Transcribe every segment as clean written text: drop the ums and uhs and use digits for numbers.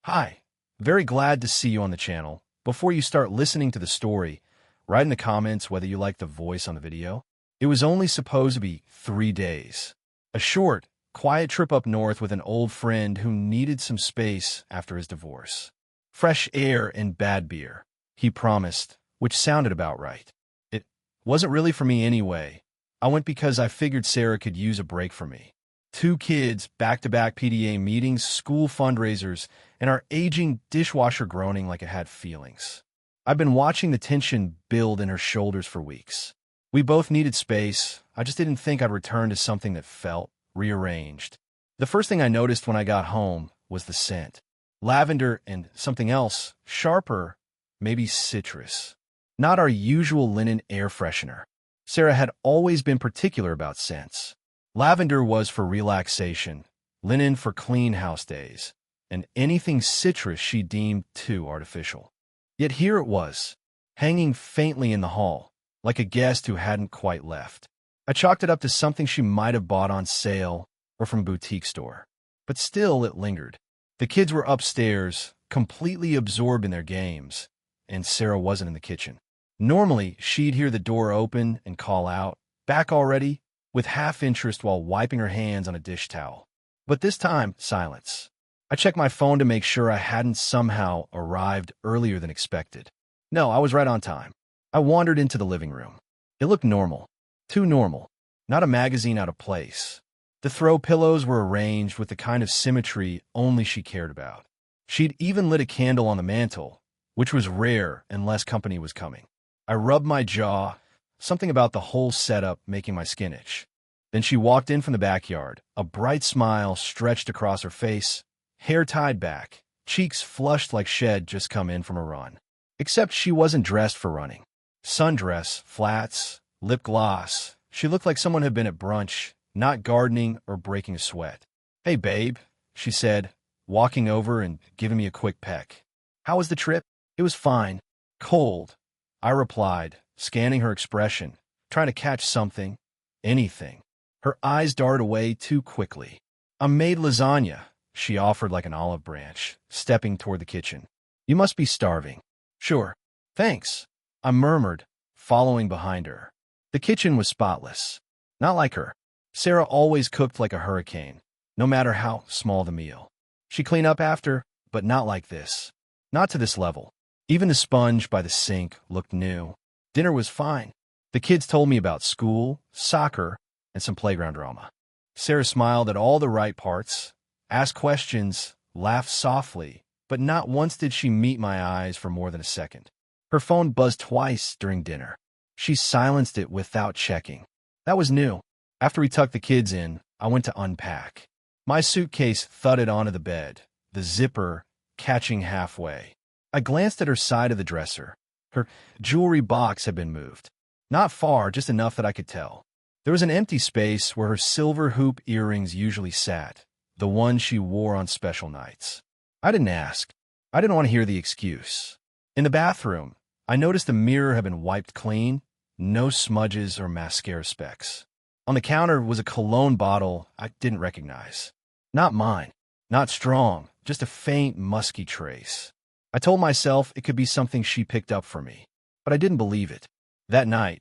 Hi, very glad to see you on the channel. Before you start listening to the story, write in the comments whether you like the voice on the video. It was only supposed to be 3 days. A short, quiet trip up north with an old friend who needed some space after his divorce. Fresh air and bad beer, he promised, which sounded about right. It wasn't really for me anyway. I went because I figured Sarah could use a break from me. 2 kids, back-to-back PTA meetings, school fundraisers, and our aging dishwasher groaning like it had feelings. I've been watching the tension build in her shoulders for weeks. We both needed space. I just didn't think I'd return to something that felt rearranged. The first thing I noticed when I got home was the scent. Lavender and something else, sharper, maybe citrus. Not our usual linen air freshener. Sarah had always been particular about scents. Lavender was for relaxation, linen for clean house days, and anything citrus she deemed too artificial. Yet here it was, hanging faintly in the hall, like a guest who hadn't quite left. I chalked it up to something she might have bought on sale or from a boutique store. But still it lingered. The kids were upstairs, completely absorbed in their games, and Sarah wasn't in the kitchen. Normally, she'd hear the door open and call out, "Back already?" with half interest while wiping her hands on a dish towel. But this time, silence. I checked my phone to make sure I hadn't somehow arrived earlier than expected. No, I was right on time. I wandered into the living room. It looked normal. Too normal. Not a magazine out of place. The throw pillows were arranged with the kind of symmetry only she cared about. She'd even lit a candle on the mantel, which was rare unless company was coming. I rubbed my jaw, something about the whole setup making my skin itch. Then she walked in from the backyard, a bright smile stretched across her face, hair tied back, cheeks flushed like she'd just come in from a run. Except she wasn't dressed for running. Sundress, flats, lip gloss. She looked like someone had been at brunch, not gardening or breaking a sweat. "Hey, babe," she said, walking over and giving me a quick peck. "How was the trip?" "It was fine. Cold," I replied, scanning her expression, trying to catch something, anything. Her eyes darted away too quickly. "I made lasagna," she offered like an olive branch, stepping toward the kitchen. "You must be starving." "Sure. Thanks," I murmured, following behind her. The kitchen was spotless. Not like her. Sarah always cooked like a hurricane, no matter how small the meal. She'd clean up after, but not like this. Not to this level. Even the sponge by the sink looked new. Dinner was fine. The kids told me about school, soccer, and some playground drama. Sarah smiled at all the right parts, asked questions, laughed softly, but not once did she meet my eyes for more than a second. Her phone buzzed twice during dinner. She silenced it without checking. That was new. After we tucked the kids in, I went to unpack. My suitcase thudded onto the bed, the zipper catching halfway. I glanced at her side of the dresser. Her jewelry box had been moved. Not far, just enough that I could tell. There was an empty space where her silver hoop earrings usually sat, the ones she wore on special nights. I didn't ask. I didn't want to hear the excuse. In the bathroom, I noticed the mirror had been wiped clean, no smudges or mascara specks. On the counter was a cologne bottle I didn't recognize. Not mine. Not strong, just a faint, musky trace. I told myself it could be something she picked up for me, but I didn't believe it. That night,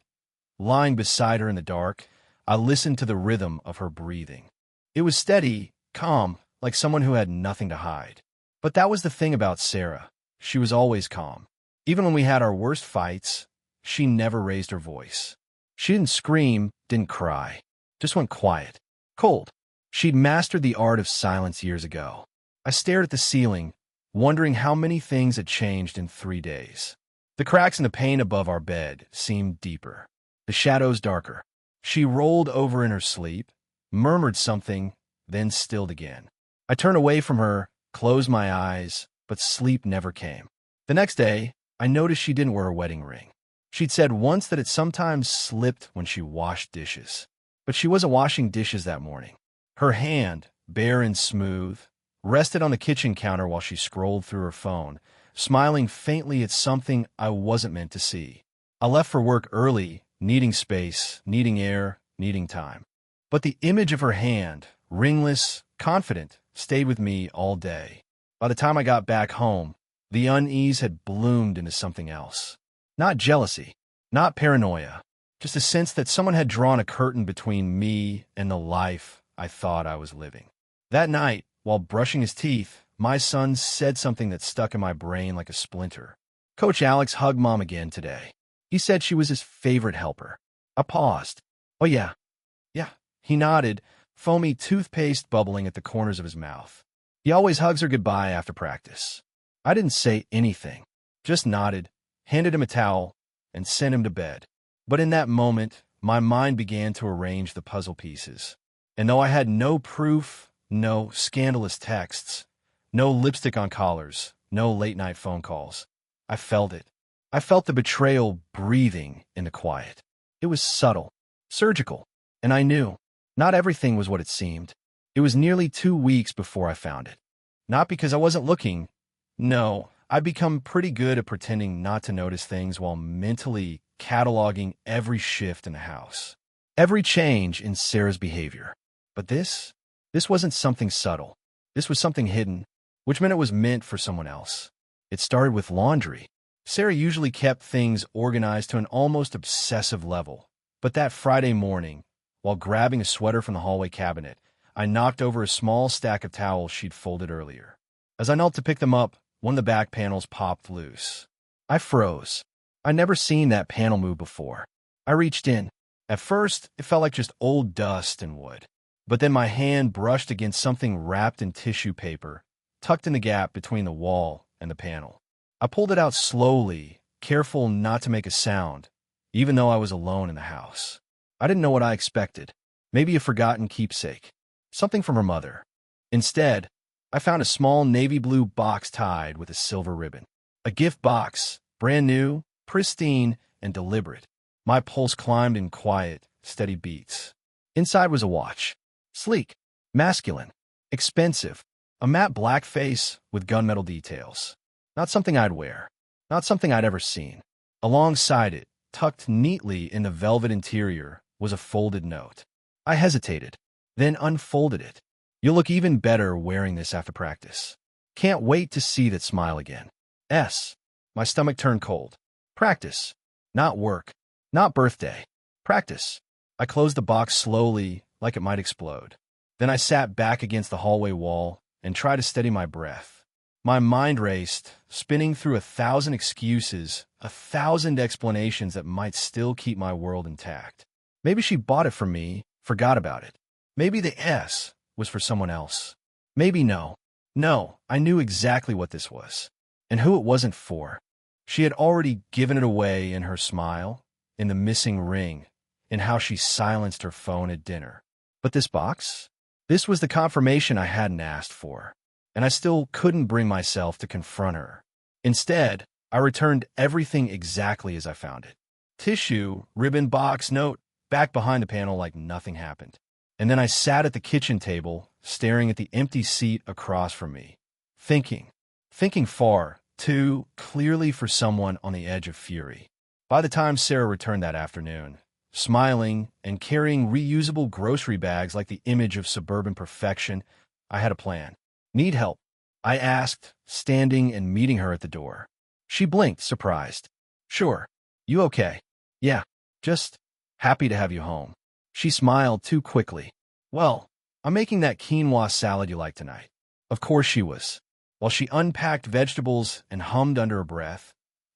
lying beside her in the dark, I listened to the rhythm of her breathing. It was steady, calm, like someone who had nothing to hide. But that was the thing about Sarah. She was always calm. Even when we had our worst fights, she never raised her voice. She didn't scream, didn't cry, just went quiet, cold. She'd mastered the art of silence years ago. I stared at the ceiling, wondering how many things had changed in 3 days. The cracks in the paint above our bed seemed deeper, the shadows darker. She rolled over in her sleep, murmured something, then stilled again. I turned away from her, closed my eyes, but sleep never came. The next day, I noticed she didn't wear a wedding ring. She'd said once that it sometimes slipped when she washed dishes. But she wasn't washing dishes that morning. Her hand, bare and smooth, rested on the kitchen counter while she scrolled through her phone, smiling faintly at something I wasn't meant to see. I left for work early, needing space, needing air, needing time. But the image of her hand, ringless, confident, stayed with me all day. By the time I got back home, the unease had bloomed into something else. Not jealousy, not paranoia, just a sense that someone had drawn a curtain between me and the life I thought I was living. That night, while brushing his teeth, my son said something that stuck in my brain like a splinter. Coach Alex hugged Mom again today. He said she was his favorite helper. I paused. Oh yeah. Yeah. He nodded, foamy toothpaste bubbling at the corners of his mouth. He always hugs her goodbye after practice. I didn't say anything, just nodded, handed him a towel, and sent him to bed. But in that moment, my mind began to arrange the puzzle pieces. And though I had no proof, no scandalous texts, no lipstick on collars, no late-night phone calls, I felt it. I felt the betrayal breathing in the quiet. It was subtle, surgical, and I knew not everything was what it seemed. It was nearly 2 weeks before I found it. Not because I wasn't looking. No, I'd become pretty good at pretending not to notice things while mentally cataloging every shift in the house, every change in Sarah's behavior. But this wasn't something subtle. This was something hidden, which meant it was meant for someone else. It started with laundry. Sarah usually kept things organized to an almost obsessive level. But that Friday morning, while grabbing a sweater from the hallway cabinet, I knocked over a small stack of towels she'd folded earlier. As I knelt to pick them up, one of the back panels popped loose. I froze. I'd never seen that panel move before. I reached in. At first, it felt like just old dust and wood. But then my hand brushed against something wrapped in tissue paper, tucked in the gap between the wall and the panel. I pulled it out slowly, careful not to make a sound, even though I was alone in the house. I didn't know what I expected. Maybe a forgotten keepsake. Something from her mother. Instead, I found a small navy blue box tied with a silver ribbon. A gift box, brand new, pristine, and deliberate. My pulse climbed in quiet, steady beats. Inside was a watch. Sleek, masculine, expensive. A matte black face with gunmetal details. Not something I'd wear. Not something I'd ever seen. Alongside it, tucked neatly in the velvet interior, was a folded note. I hesitated, then unfolded it. You'll look even better wearing this after practice. Can't wait to see that smile again. S. My stomach turned cold. Practice. Not work. Not birthday. Practice. I closed the box slowly, like it might explode. Then I sat back against the hallway wall and tried to steady my breath. My mind raced, spinning through 1,000 excuses, 1,000 explanations that might still keep my world intact. Maybe she bought it from me, forgot about it. Maybe the S was for someone else. Maybe no. No, I knew exactly what this was, and who it wasn't for. She had already given it away in her smile, in the missing ring, in how she silenced her phone at dinner. But this box? This was the confirmation I hadn't asked for, and I still couldn't bring myself to confront her. Instead, I returned everything exactly as I found it. Tissue, ribbon, box, note, back behind the panel like nothing happened. And then I sat at the kitchen table, staring at the empty seat across from me, thinking far, too clearly for someone on the edge of fury. By the time Sarah returned that afternoon, smiling and carrying reusable grocery bags like the image of suburban perfection, I had a plan. Need help? I asked, standing and meeting her at the door. She blinked, surprised. Sure. You okay? Yeah, just happy to have you home. She smiled too quickly. Well, I'm making that quinoa salad you like tonight. Of course she was. While she unpacked vegetables and hummed under her breath,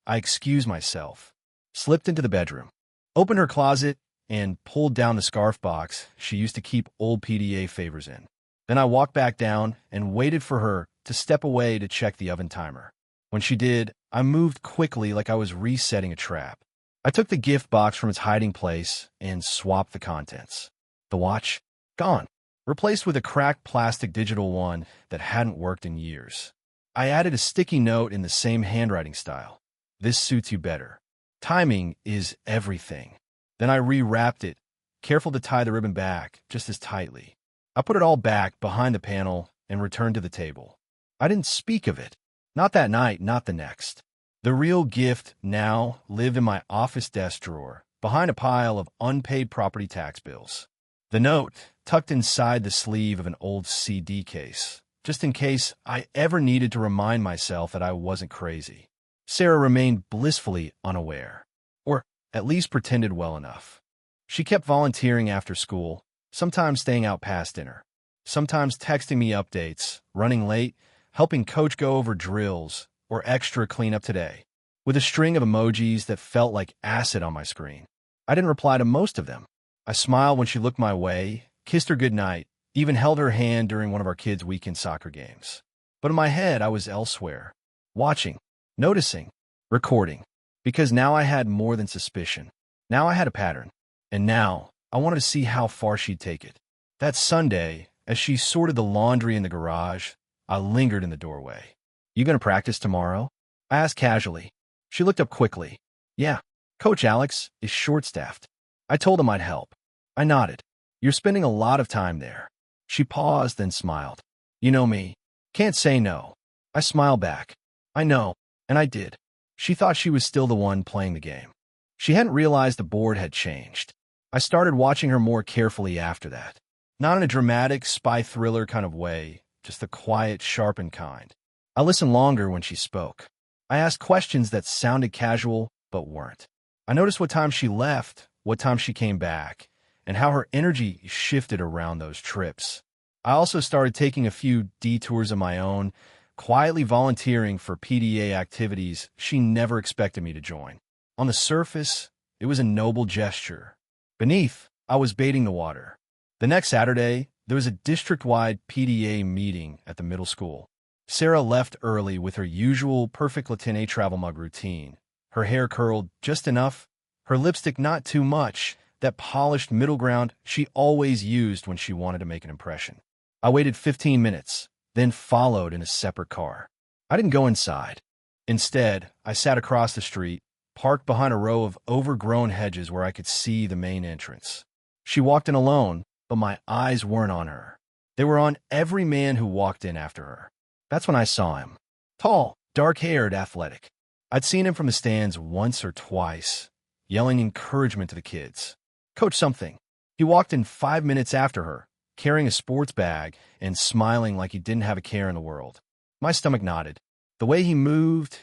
I excused myself, slipped into the bedroom, opened her closet, and pulled down the scarf box she used to keep old PDA favors in. Then I walked back down and waited for her to step away to check the oven timer. When she did, I moved quickly like I was resetting a trap. I took the gift box from its hiding place and swapped the contents. The watch? Gone. Replaced with a cracked plastic digital one that hadn't worked in years. I added a sticky note in the same handwriting style. This suits you better. Timing is everything. Then I rewrapped it, careful to tie the ribbon back just as tightly. I put it all back behind the panel and returned to the table. I didn't speak of it. Not that night, not the next. The real gift now lived in my office desk drawer, behind a pile of unpaid property tax bills. The note, tucked inside the sleeve of an old CD case, just in case I ever needed to remind myself that I wasn't crazy. Sarah remained blissfully unaware, or at least pretended well enough. She kept volunteering after school, sometimes staying out past dinner, sometimes texting me updates, running late, helping coach go over drills, or extra cleanup today, with a string of emojis that felt like acid on my screen. I didn't reply to most of them. I smiled when she looked my way, kissed her goodnight, even held her hand during one of our kids' weekend soccer games. But in my head, I was elsewhere, watching, noticing, recording, because now I had more than suspicion. Now I had a pattern, and now I wanted to see how far she'd take it. That Sunday, as she sorted the laundry in the garage, I lingered in the doorway. "You gonna practice tomorrow?" I asked casually. She looked up quickly. "Yeah, Coach Alex is short-staffed." I told him I'd help. I nodded. "You're spending a lot of time there." She paused, then smiled. "You know me. Can't say no." I smiled back. "I know," and I did. She thought she was still the one playing the game. She hadn't realized the board had changed. I started watching her more carefully after that. Not in a dramatic, spy thriller kind of way, just the quiet, sharpened kind. I listened longer when she spoke. I asked questions that sounded casual, but weren't. I noticed what time she left, what time she came back, and how her energy shifted around those trips. I also started taking a few detours of my own, quietly volunteering for PDA activities she never expected me to join. On the surface, it was a noble gesture. Beneath, I was baiting the water. The next Saturday, there was a district-wide PDA meeting at the middle school. Sarah left early with her usual perfect Latina travel mug routine. Her hair curled just enough, her lipstick not too much, that polished middle ground she always used when she wanted to make an impression. I waited 15 minutes, then followed in a separate car. I didn't go inside. Instead, I sat across the street, parked behind a row of overgrown hedges where I could see the main entrance. She walked in alone, but my eyes weren't on her. They were on every man who walked in after her. That's when I saw him. Tall, dark-haired, athletic. I'd seen him from the stands once or twice, yelling encouragement to the kids. "Coach something." He walked in 5 minutes after her, carrying a sports bag and smiling like he didn't have a care in the world. My stomach nodded. The way he moved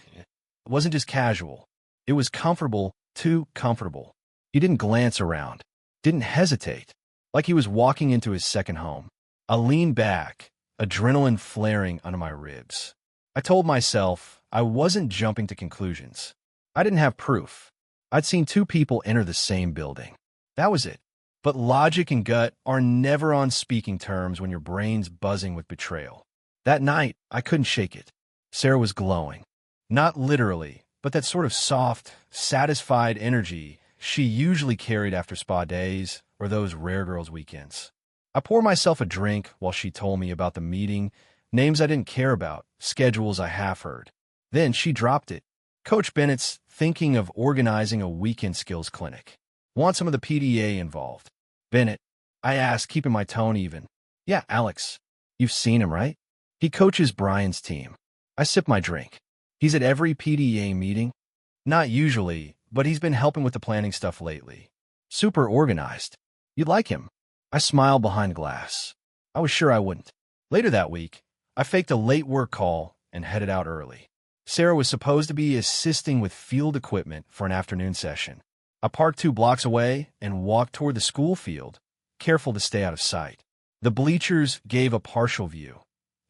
wasn't just casual. It was comfortable, too comfortable. He didn't glance around, didn't hesitate, like he was walking into his second home. I leaned back, adrenaline flaring under my ribs. I told myself I wasn't jumping to conclusions. I didn't have proof. I'd seen two people enter the same building. That was it. But logic and gut are never on speaking terms when your brain's buzzing with betrayal. That night, I couldn't shake it. Sarah was glowing. Not literally, but that sort of soft, satisfied energy she usually carried after spa days or those rare girls' weekends. I poured myself a drink while she told me about the meeting, names I didn't care about, schedules I half heard. Then she dropped it. "Coach Bennett's thinking of organizing a weekend skills clinic. Want some of the PDA involved." "Bennett?" I asked, keeping my tone even. "Yeah, Alex. You've seen him, right? He coaches Brian's team." I sipped my drink. "He's at every PDA meeting?" "Not usually, but he's been helping with the planning stuff lately. Super organized. You'd like him." I smiled behind glass. I was sure I wouldn't. Later that week, I faked a late work call and headed out early. Sarah was supposed to be assisting with field equipment for an afternoon session. I parked 2 blocks away and walked toward the school field, careful to stay out of sight. The bleachers gave a partial view,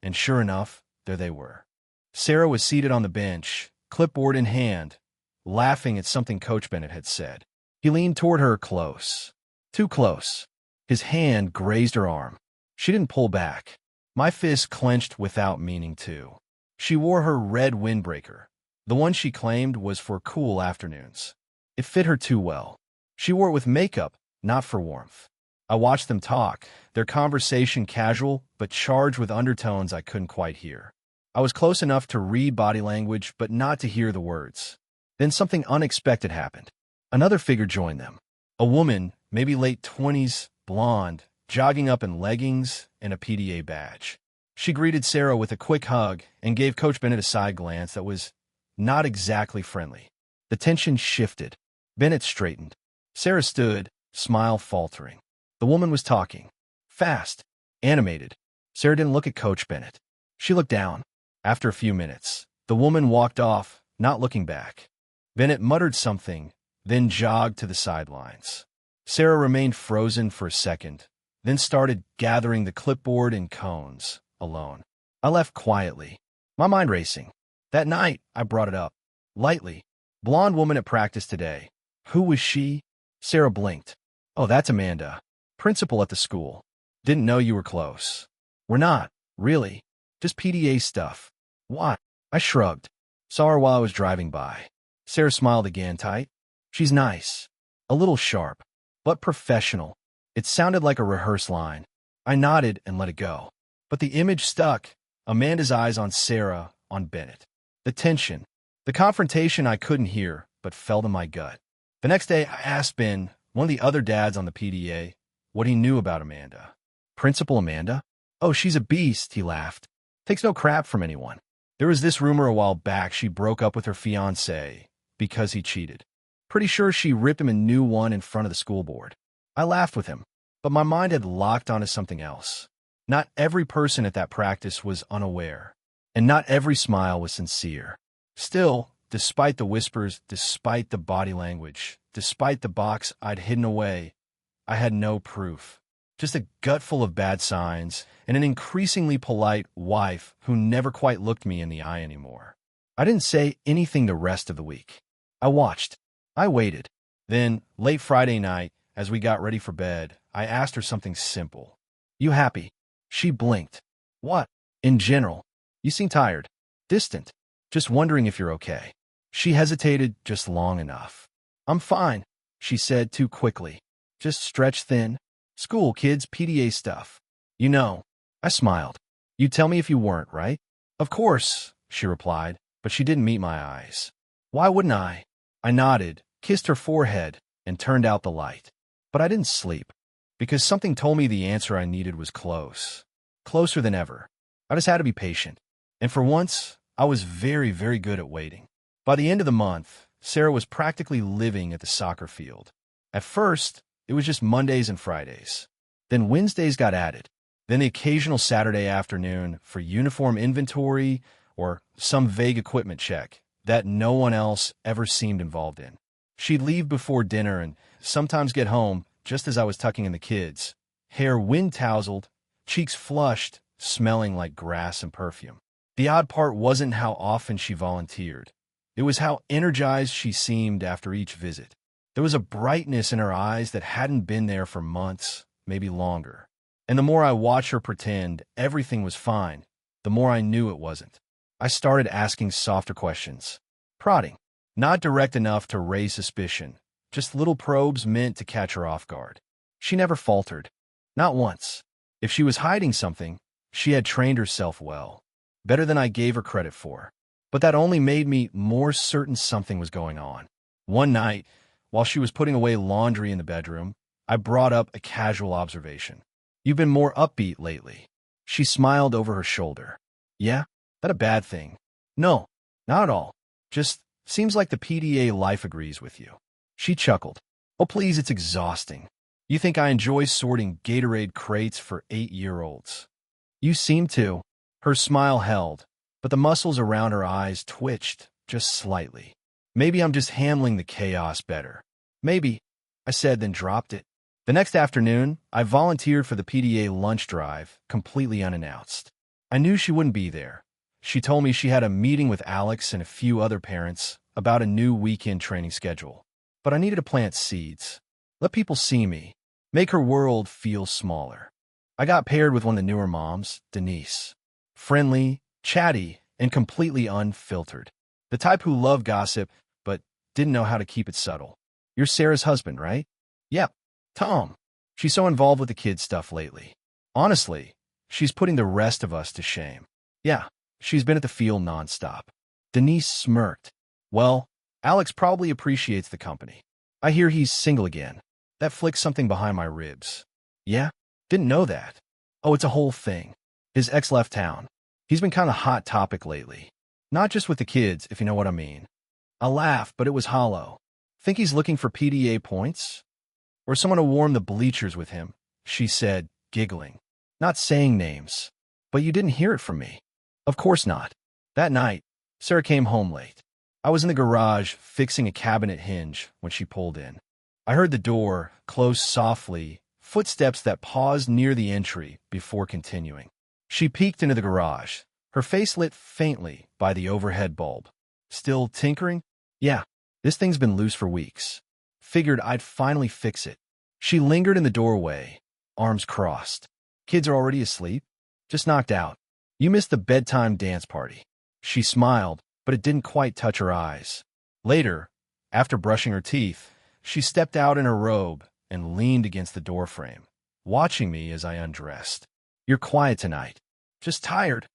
and sure enough, there they were. Sarah was seated on the bench, clipboard in hand, laughing at something Coach Bennett had said. He leaned toward her close. Too close. His hand grazed her arm. She didn't pull back. My fist clenched without meaning to. She wore her red windbreaker, the one she claimed was for cool afternoons. It fit her too well. She wore it with makeup, not for warmth. I watched them talk, their conversation casual but charged with undertones I couldn't quite hear. I was close enough to read body language but not to hear the words. Then something unexpected happened. Another figure joined them. A woman, maybe late 20s, blonde, jogging up in leggings and a PDA badge. She greeted Sarah with a quick hug and gave Coach Bennett a side glance that was not exactly friendly. The tension shifted. Bennett straightened. Sarah stood, smile faltering. The woman was talking. Fast. Animated. Sarah didn't look at Coach Bennett. She looked down. After a few minutes, the woman walked off, not looking back. Bennett muttered something, then jogged to the sidelines. Sarah remained frozen for a second, then started gathering the clipboard and cones, alone. I left quietly, my mind racing. That night, I brought it up, lightly. Blonde woman at practice today. Who was she? Sarah blinked. Oh, that's Amanda, principal at the school. Didn't know you were close. We're not, really. Just PDA stuff. What? I shrugged. Saw her while I was driving by. Sarah smiled again, tight. She's nice. A little sharp, but professional. It sounded like a rehearsed line. I nodded and let it go. But the image stuck. Amanda's eyes on Sarah, on Bennett. The tension. The confrontation I couldn't hear, but felt in my gut. The next day, I asked Ben, one of the other dads on the PDA, what he knew about Amanda. Principal Amanda? Oh, she's a beast, he laughed. Takes no crap from anyone. There was this rumor a while back she broke up with her fiancé because he cheated. Pretty sure she ripped him a new one in front of the school board. I laughed with him, but my mind had locked onto something else. Not every person at that practice was unaware, and not every smile was sincere. Still, despite the whispers, despite the body language, despite the box I'd hidden away, I had no proof. Just a gut full of bad signs and an increasingly polite wife who never quite looked me in the eye anymore. I didn't say anything the rest of the week. I watched. I waited. Then, late Friday night, as we got ready for bed, I asked her something simple. You happy? She blinked. What? In general. You seem tired. Distant. Just wondering if you're okay. She hesitated just long enough. I'm fine, she said too quickly. Just stretched thin. School, kids, PDA stuff. You know. I smiled. You'd tell me if you weren't, right? Of course, she replied, but she didn't meet my eyes. Why wouldn't I? I nodded, kissed her forehead, and turned out the light. But I didn't sleep, because something told me the answer I needed was close. Closer than ever. I just had to be patient. And for once, I was very, very good at waiting. By the end of the month, Sarah was practically living at the soccer field. At first, it was just Mondays and Fridays. Then Wednesdays got added. Then the occasional Saturday afternoon for uniform inventory or some vague equipment check that no one else ever seemed involved in. She'd leave before dinner and sometimes get home just as I was tucking in the kids, hair wind-tousled, cheeks flushed, smelling like grass and perfume. The odd part wasn't how often she volunteered. It was how energized she seemed after each visit. There was a brightness in her eyes that hadn't been there for months, maybe longer. And the more I watched her pretend everything was fine, the more I knew it wasn't. I started asking softer questions. Prodding. Not direct enough to raise suspicion, just little probes meant to catch her off guard. She never faltered. Not once. If she was hiding something, she had trained herself well. Better than I gave her credit for. But that only made me more certain something was going on. One night, while she was putting away laundry in the bedroom, I brought up a casual observation. You've been more upbeat lately. She smiled over her shoulder. Yeah? That a bad thing? No, not at all. Just seems like the PDA life agrees with you. She chuckled. Oh, please, it's exhausting. You think I enjoy sorting Gatorade crates for 8-year-olds? You seem to. Her smile held, but the muscles around her eyes twitched just slightly. Maybe I'm just handling the chaos better. Maybe, I said, then dropped it. The next afternoon, I volunteered for the PDA lunch drive, completely unannounced. I knew she wouldn't be there. She told me she had a meeting with Alex and a few other parents about a new weekend training schedule. But I needed to plant seeds. Let people see me. Make her world feel smaller. I got paired with one of the newer moms, Denise. Friendly, chatty, and completely unfiltered. The type who loved gossip, but didn't know how to keep it subtle. You're Sarah's husband, right? Yep, Tom. She's so involved with the kids' stuff lately. Honestly, she's putting the rest of us to shame. Yeah, she's been at the field nonstop. Denise smirked. Well, Alex probably appreciates the company. I hear he's single again. That flicked something behind my ribs. Yeah? Didn't know that. Oh, it's a whole thing. His ex left town. He's been kind of hot topic lately. Not just with the kids, if you know what I mean. I laughed, but it was hollow. Think he's looking for PDA points? Or someone to warm the bleachers with him, she said, giggling. Not saying names. But you didn't hear it from me. Of course not. That night, Sarah came home late. I was in the garage fixing a cabinet hinge when she pulled in. I heard the door close softly, footsteps that paused near the entry before continuing. She peeked into the garage, her face lit faintly by the overhead bulb. Still tinkering? Yeah, this thing's been loose for weeks. Figured I'd finally fix it. She lingered in the doorway, arms crossed. Kids are already asleep? Just knocked out. You missed the bedtime dance party. She smiled, but it didn't quite touch her eyes. Later, after brushing her teeth, she stepped out in her robe and leaned against the doorframe, watching me as I undressed. You're quiet tonight. Just tired,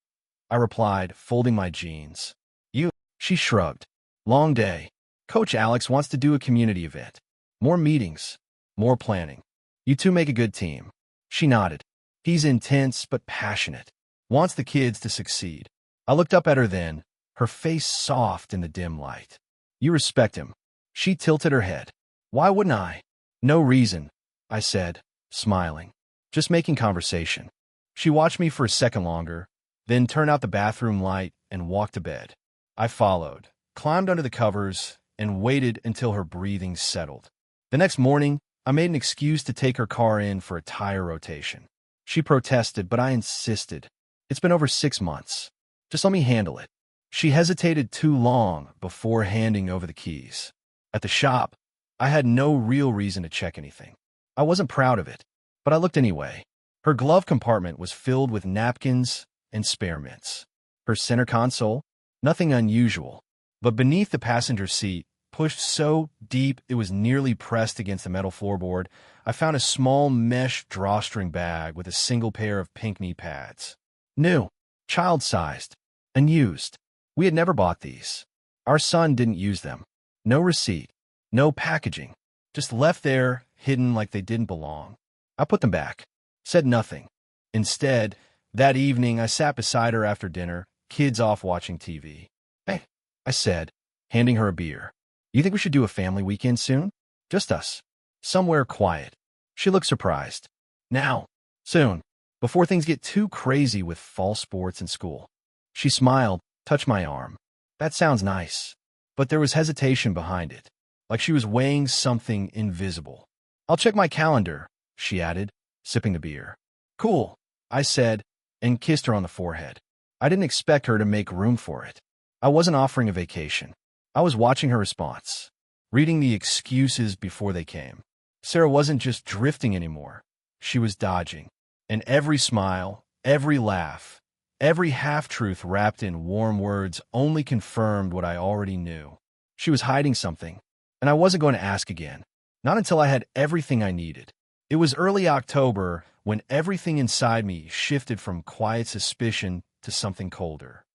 I replied, folding my jeans. You? She shrugged. Long day. Coach Alex wants to do a community event. More meetings. More planning. You two make a good team. She nodded. He's intense but passionate. Wants the kids to succeed. I looked up at her then, her face soft in the dim light. You respect him. She tilted her head. Why wouldn't I? No reason, I said, smiling. Just making conversation. She watched me for a second longer, then turned out the bathroom light and walked to bed. I followed, climbed under the covers, and waited until her breathing settled. The next morning, I made an excuse to take her car in for a tire rotation. She protested, but I insisted. It's been over 6 months. Just let me handle it. She hesitated too long before handing over the keys. At the shop, I had no real reason to check anything. I wasn't proud of it, but I looked anyway. Her glove compartment was filled with napkins and spare mints. Her center console, nothing unusual, but beneath the passenger seat, pushed so deep it was nearly pressed against the metal floorboard, I found a small mesh drawstring bag with a single pair of pink knee pads. New, child-sized, unused. We had never bought these. Our son didn't use them. No receipt, no packaging, just left there, hidden like they didn't belong. I put them back, said nothing. Instead, that evening I sat beside her after dinner, kids off watching TV. Hey, I said, handing her a beer. You think we should do a family weekend soon? Just us. Somewhere quiet. She looked surprised. Now. Soon. Before things get too crazy with fall sports and school. She smiled, touched my arm. That sounds nice. But there was hesitation behind it, like she was weighing something invisible. I'll check my calendar, she added, sipping the beer. Cool, I said, and kissed her on the forehead. I didn't expect her to make room for it. I wasn't offering a vacation. I was watching her response, reading the excuses before they came. Sarah wasn't just drifting anymore. She was dodging. And every smile, every laugh, every half-truth wrapped in warm words only confirmed what I already knew. She was hiding something, and I wasn't going to ask again. Not until I had everything I needed. It was early October when everything inside me shifted from quiet suspicion to something colder.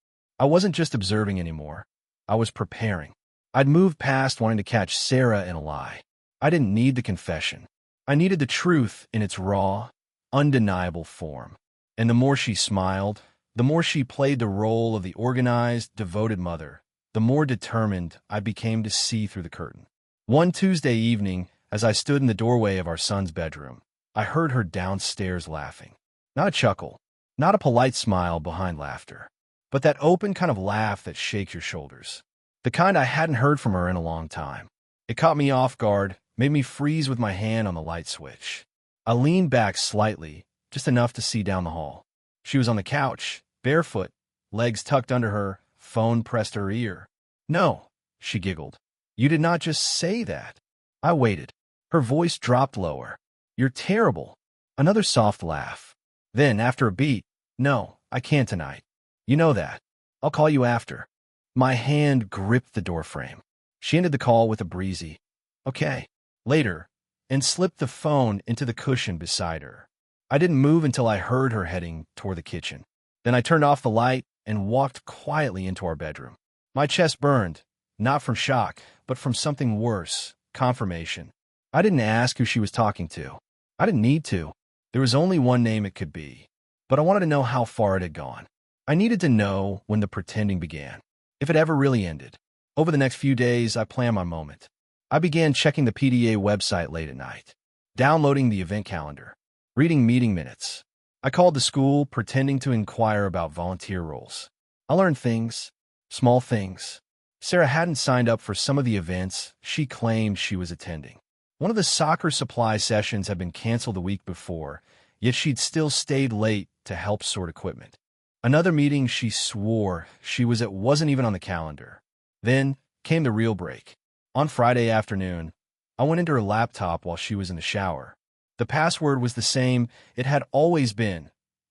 I wasn't just observing anymore. I was preparing. I'd moved past wanting to catch Sarah in a lie. I didn't need the confession. I needed the truth in its raw, undeniable form. And the more she smiled, the more she played the role of the organized, devoted mother, the more determined I became to see through the curtain. One Tuesday evening, as I stood in the doorway of our son's bedroom, I heard her downstairs laughing. Not a chuckle, not a polite smile behind laughter, but that open kind of laugh that shakes your shoulders. The kind I hadn't heard from her in a long time. It caught me off guard, made me freeze with my hand on the light switch. I leaned back slightly, just enough to see down the hall. She was on the couch, barefoot, legs tucked under her, phone pressed to her ear. No, she giggled. You did not just say that. I waited. Her voice dropped lower. You're terrible. Another soft laugh. Then, after a beat, no, I can't tonight. You know that. I'll call you after. My hand gripped the doorframe. She ended the call with a breezy, okay, later, and slipped the phone into the cushion beside her. I didn't move until I heard her heading toward the kitchen. Then I turned off the light and walked quietly into our bedroom. My chest burned, not from shock, but from something worse, confirmation. I didn't ask who she was talking to. I didn't need to. There was only one name it could be. But I wanted to know how far it had gone. I needed to know when the pretending began, if it ever really ended. Over the next few days, I planned my moment. I began checking the PDA website late at night, downloading the event calendar, reading meeting minutes. I called the school, pretending to inquire about volunteer roles. I learned things, small things. Sarah hadn't signed up for some of the events she claimed she was attending. One of the soccer supply sessions had been canceled the week before, yet she'd still stayed late to help sort equipment. Another meeting she swore she was at wasn't even on the calendar. Then came the real break. On Friday afternoon, I went into her laptop while she was in the shower. The password was the same it had always been,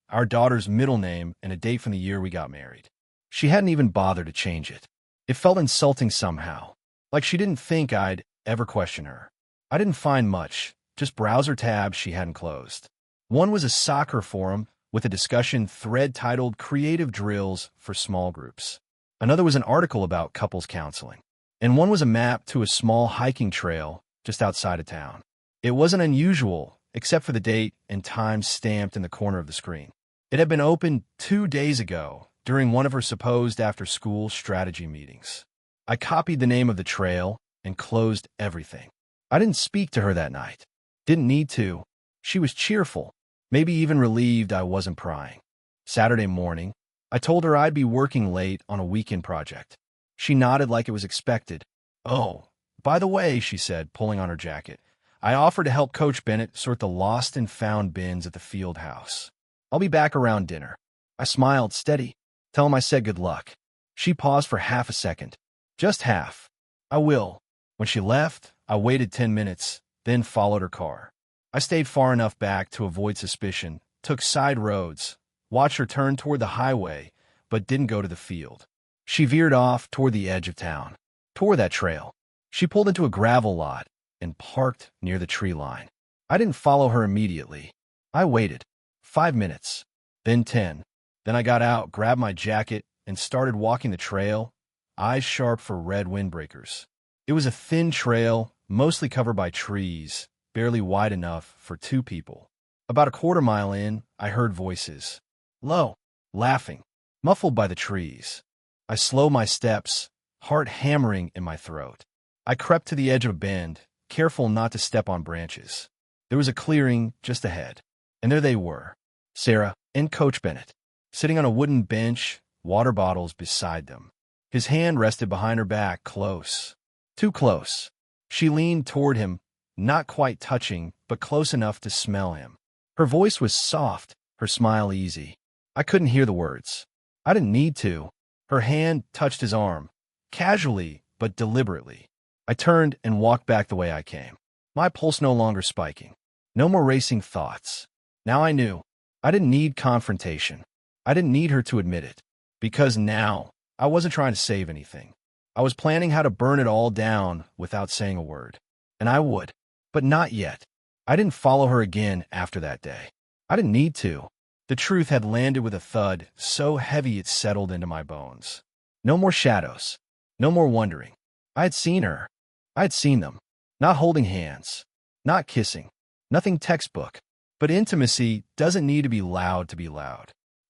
our daughter's middle name and a date from the year we got married. She hadn't even bothered to change it. It felt insulting somehow, like she didn't think I'd ever question her. I didn't find much, just browser tabs she hadn't closed. One was a soccer forum with a discussion thread titled Creative Drills for Small Groups. Another was an article about couples counseling. And one was a map to a small hiking trail just outside of town. It wasn't unusual, except for the date and time stamped in the corner of the screen. It had been opened 2 days ago during one of her supposed after-school strategy meetings. I copied the name of the trail and closed everything. I didn't speak to her that night. Didn't need to. She was cheerful, maybe even relieved I wasn't prying. Saturday morning, I told her I'd be working late on a weekend project. She nodded like it was expected. "Oh, by the way," she said, pulling on her jacket, "I offered to help Coach Bennett sort the lost and found bins at the field house. I'll be back around dinner." I smiled, steady. "Tell him I said good luck." She paused for half a second. "Just half. I will." When she left, I waited 10 minutes, then followed her car. I stayed far enough back to avoid suspicion, took side roads, watched her turn toward the highway, but didn't go to the field. She veered off toward the edge of town, toward that trail. She pulled into a gravel lot and parked near the tree line. I didn't follow her immediately. I waited. 5 minutes, then 10. Then I got out, grabbed my jacket, and started walking the trail, eyes sharp for red windbreakers. It was a thin trail, mostly covered by trees, barely wide enough for 2 people. About a quarter mile in, I heard voices. Low, laughing, muffled by the trees. I slowed my steps, heart hammering in my throat. I crept to the edge of a bend, careful not to step on branches. There was a clearing just ahead, and there they were, Sarah and Coach Bennett, sitting on a wooden bench, water bottles beside them. His hand rested behind her back, close. Too close. She leaned toward him, not quite touching, but close enough to smell him. Her voice was soft, her smile easy. I couldn't hear the words. I didn't need to. Her hand touched his arm, casually but deliberately. I turned and walked back the way I came, my pulse no longer spiking. No more racing thoughts. Now I knew. I didn't need confrontation. I didn't need her to admit it. Because now, I wasn't trying to save anything. I was planning how to burn it all down without saying a word. And I would. But not yet. I didn't follow her again after that day. I didn't need to. The truth had landed with a thud so heavy it settled into my bones. No more shadows. No more wondering. I had seen her. I had seen them. Not holding hands. Not kissing. Nothing textbook. But intimacy doesn't need to be loud.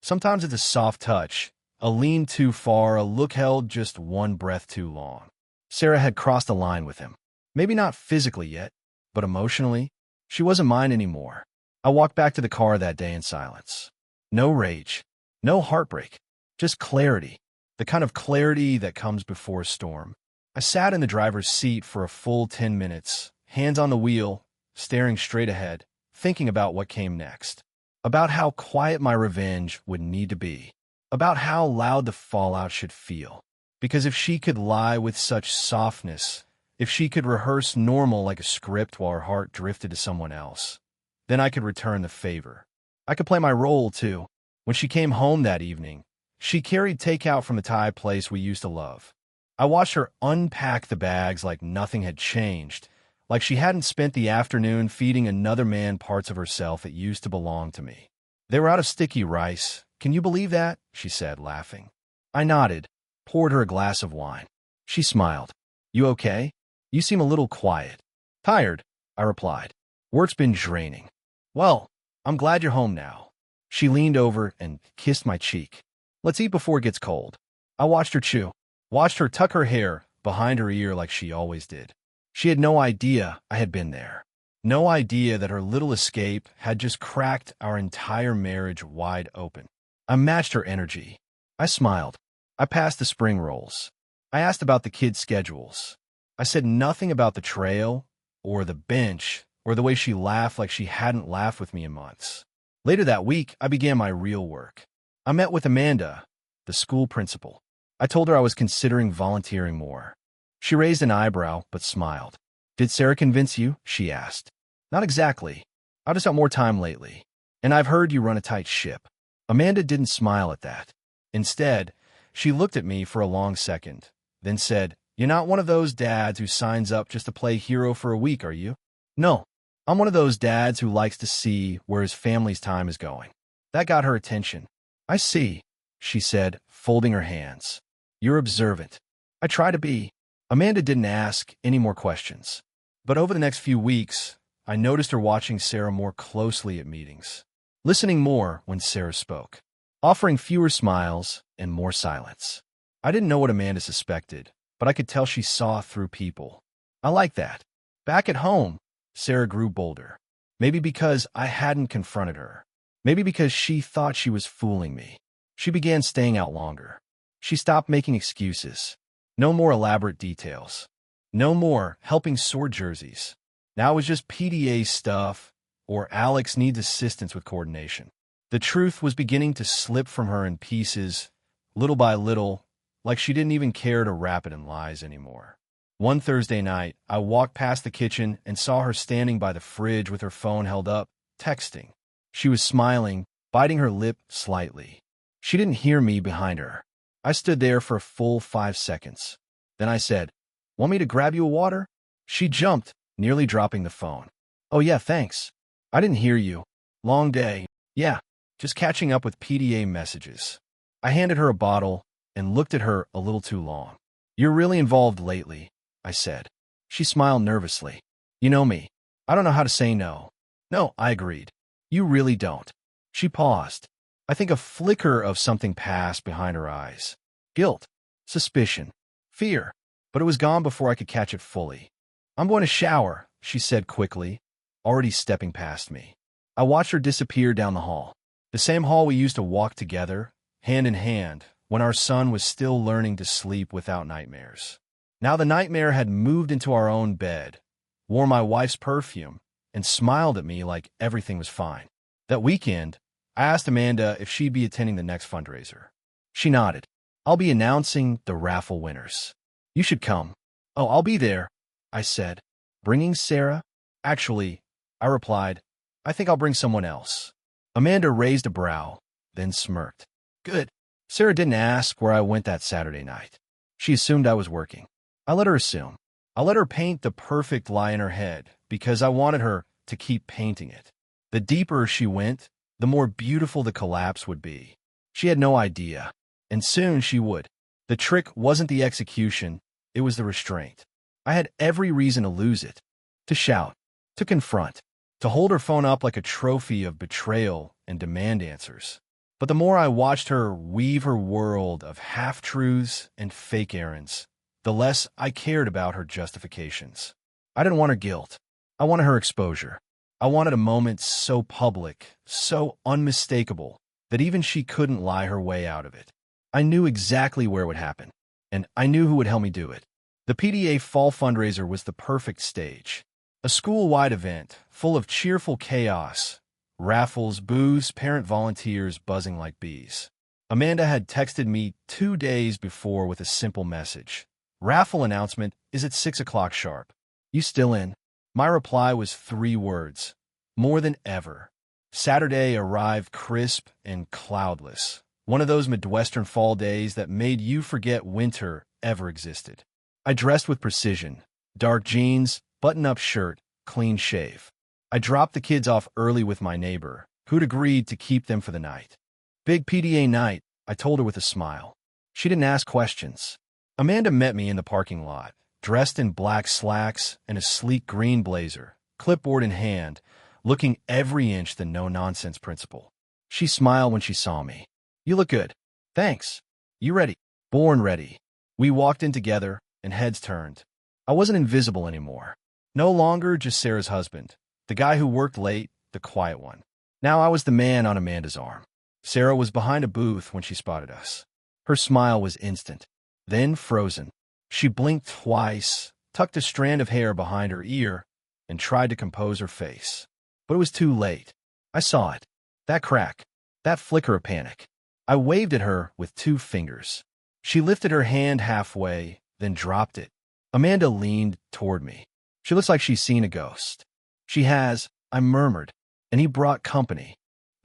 Sometimes it's a soft touch, a lean too far, a look held just one breath too long. Sarah had crossed a line with him. Maybe not physically yet, but emotionally, she wasn't mine anymore. I walked back to the car that day in silence. No rage, no heartbreak, just clarity, the kind of clarity that comes before a storm. I sat in the driver's seat for a full 10 minutes, hands on the wheel, staring straight ahead, thinking about what came next, about how quiet my revenge would need to be, about how loud the fallout should feel. Because if she could lie with such softness, if she could rehearse normal like a script while her heart drifted to someone else, then I could return the favor. I could play my role, too. When she came home that evening, she carried takeout from the Thai place we used to love. I watched her unpack the bags like nothing had changed, like she hadn't spent the afternoon feeding another man parts of herself that used to belong to me. They were out of sticky rice. Can you believe that? She said, laughing. I nodded, poured her a glass of wine. She smiled. You okay? You seem a little quiet. Tired, I replied. Work's been draining. Well, I'm glad you're home now. She leaned over and kissed my cheek. Let's eat before it gets cold. I watched her chew, watched her tuck her hair behind her ear like she always did. She had no idea I had been there. No idea that her little escape had just cracked our entire marriage wide open. I matched her energy. I smiled. I passed the spring rolls. I asked about the kids' schedules. I said nothing about the trail, or the bench, or the way she laughed like she hadn't laughed with me in months. Later that week, I began my real work. I met with Amanda, the school principal. I told her I was considering volunteering more. She raised an eyebrow, but smiled. "Did Sarah convince you?" she asked. "Not exactly. I just got more time lately. And I've heard you run a tight ship." Amanda didn't smile at that. Instead, she looked at me for a long second, then said, "You're not one of those dads who signs up just to play hero for a week, are you?" "No. I'm one of those dads who likes to see where his family's time is going." That got her attention. "I see," she said, folding her hands. "You're observant." I try to be. Amanda didn't ask any more questions. But over the next few weeks, I noticed her watching Sarah more closely at meetings, listening more when Sarah spoke, offering fewer smiles and more silence. I didn't know what Amanda suspected, but I could tell she saw through people. I like that. Back at home, Sarah grew bolder. Maybe because I hadn't confronted her. Maybe because she thought she was fooling me. She began staying out longer. She stopped making excuses. No more elaborate details. No more helping sort jerseys. Now it was just PDA stuff, or Alex needs assistance with coordination. The truth was beginning to slip from her in pieces, little by little, like she didn't even care to wrap it in lies anymore. One Thursday night, I walked past the kitchen and saw her standing by the fridge with her phone held up, texting. She was smiling, biting her lip slightly. She didn't hear me behind her. I stood there for a full 5 seconds. Then I said, "Want me to grab you a water?" She jumped, nearly dropping the phone. "Oh yeah, thanks. I didn't hear you. Long day." "Yeah, just catching up with PDA messages." I handed her a bottle and looked at her a little too long. "You're really involved lately," I said. She smiled nervously. "You know me. I don't know how to say no." "No," I agreed. "You really don't." She paused. I think a flicker of something passed behind her eyes. Guilt, suspicion, fear. But it was gone before I could catch it fully. "I'm going to shower," she said quickly, already stepping past me. I watched her disappear down the hall. The same hall we used to walk together, hand in hand, when our son was still learning to sleep without nightmares. Now the nightmare had moved into our own bed, wore my wife's perfume, and smiled at me like everything was fine. That weekend, I asked Amanda if she'd be attending the next fundraiser. She nodded. "I'll be announcing the raffle winners. You should come." "Oh, I'll be there," I said. "Bringing Sarah?" "Actually," I replied, "I think I'll bring someone else." Amanda raised a brow, then smirked. "Good." Sarah didn't ask where I went that Saturday night. She assumed I was working. I let her assume. I let her paint the perfect lie in her head because I wanted her to keep painting it. The deeper she went, the more beautiful the collapse would be. She had no idea, and soon she would. The trick wasn't the execution, it was the restraint. I had every reason to lose it, to shout, to confront, to hold her phone up like a trophy of betrayal and demand answers. But the more I watched her weave her world of half-truths and fake errands, the less I cared about her justifications. I didn't want her guilt. I wanted her exposure. I wanted a moment so public, so unmistakable, that even she couldn't lie her way out of it. I knew exactly where it would happen, and I knew who would help me do it. The PDA Fall Fundraiser was the perfect stage. A school-wide event full of cheerful chaos, raffles, booze, parent volunteers buzzing like bees. Amanda had texted me 2 days before with a simple message. "Raffle announcement is at 6 o'clock sharp. You still in?" My reply was 3 words. More than ever. Saturday arrived crisp and cloudless. One of those Midwestern fall days that made you forget winter ever existed. I dressed with precision. Dark jeans, button-up shirt, clean shave. I dropped the kids off early with my neighbor, who'd agreed to keep them for the night. "Big PDA night," I told her with a smile. She didn't ask questions. Amanda met me in the parking lot, dressed in black slacks and a sleek green blazer, clipboard in hand, looking every inch the no-nonsense principal. She smiled when she saw me. "You look good." "Thanks. You ready?" "Born ready." We walked in together, and heads turned. I wasn't invisible anymore. No longer just Sarah's husband, the guy who worked late, the quiet one. Now I was the man on Amanda's arm. Sarah was behind a booth when she spotted us. Her smile was instant, then frozen. She blinked twice, tucked a strand of hair behind her ear, and tried to compose her face. But it was too late. I saw it. That crack. That flicker of panic. I waved at her with 2 fingers. She lifted her hand halfway, then dropped it. Amanda leaned toward me. She looks like she's seen a ghost. She has, I murmured, and he brought company.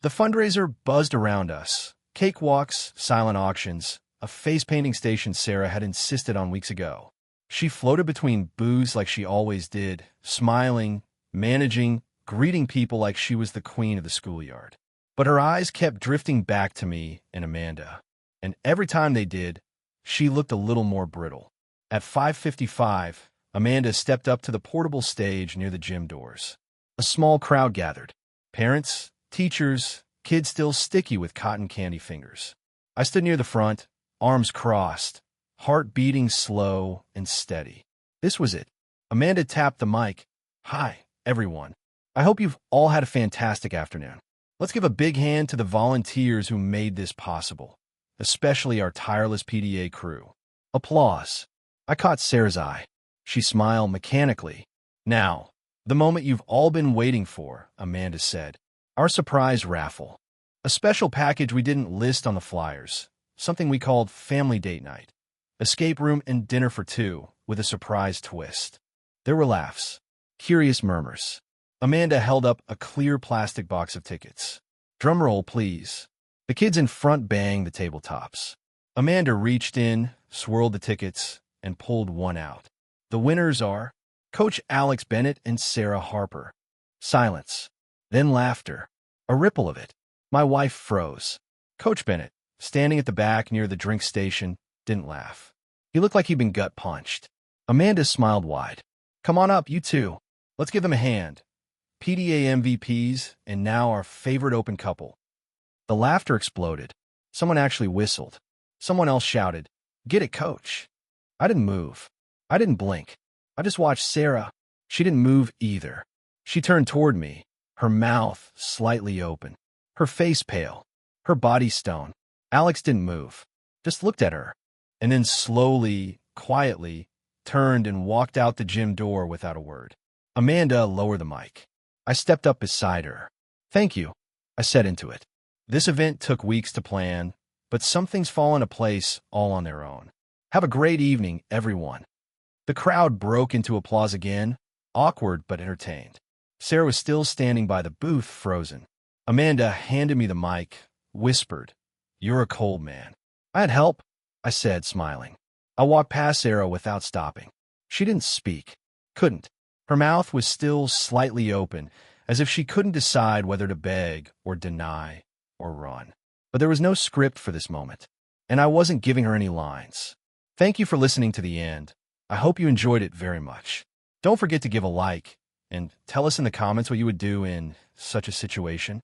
The fundraiser buzzed around us. Cakewalks, silent auctions, a face-painting station Sarah had insisted on weeks ago. She floated between booths like she always did, smiling, managing, greeting people like she was the queen of the schoolyard. But her eyes kept drifting back to me and Amanda, and every time they did, she looked a little more brittle. At 5:55, Amanda stepped up to the portable stage near the gym doors. A small crowd gathered. Parents, teachers, kids still sticky with cotton candy fingers. I stood near the front, arms crossed, heart beating slow and steady. This was it. Amanda tapped the mic. Hi, everyone. I hope you've all had a fantastic afternoon. Let's give a big hand to the volunteers who made this possible, especially our tireless PTA crew. Applause. I caught Sarah's eye. She smiled mechanically. Now, the moment you've all been waiting for, Amanda said. Our surprise raffle. A special package we didn't list on the flyers. Something we called Family Date Night. Escape room and dinner for 2, with a surprise twist. There were laughs. Curious murmurs. Amanda held up a clear plastic box of tickets. Drumroll, please. The kids in front banged the tabletops. Amanda reached in, swirled the tickets, and pulled one out. The winners are Coach Alex Bennett and Sarah Harper. Silence. Then laughter. A ripple of it. My wife froze. Coach Bennett, standing at the back near the drink station, didn't laugh. He looked like he'd been gut-punched. Amanda smiled wide. Come on up, you two. Let's give them a hand. PTA MVPs, and now our favorite open couple. The laughter exploded. Someone actually whistled. Someone else shouted, Get it, coach. I didn't move. I didn't blink. I just watched Sarah. She didn't move either. She turned toward me, her mouth slightly open, her face pale, her body stone. Alex didn't move, just looked at her, and then slowly, quietly, turned and walked out the gym door without a word. Amanda lowered the mic. I stepped up beside her. Thank you, I said into it. This event took weeks to plan, but some things fall into place all on their own. Have a great evening, everyone. The crowd broke into applause again, awkward but entertained. Sarah was still standing by the booth, frozen. Amanda handed me the mic, whispered, You're a cold man. I had help, I said, smiling. I walked past Sarah without stopping. She didn't speak. Couldn't. Her mouth was still slightly open, as if she couldn't decide whether to beg or deny or run. But there was no script for this moment, and I wasn't giving her any lines. Thank you for listening to the end. I hope you enjoyed it very much. Don't forget to give a like and tell us in the comments what you would do in such a situation.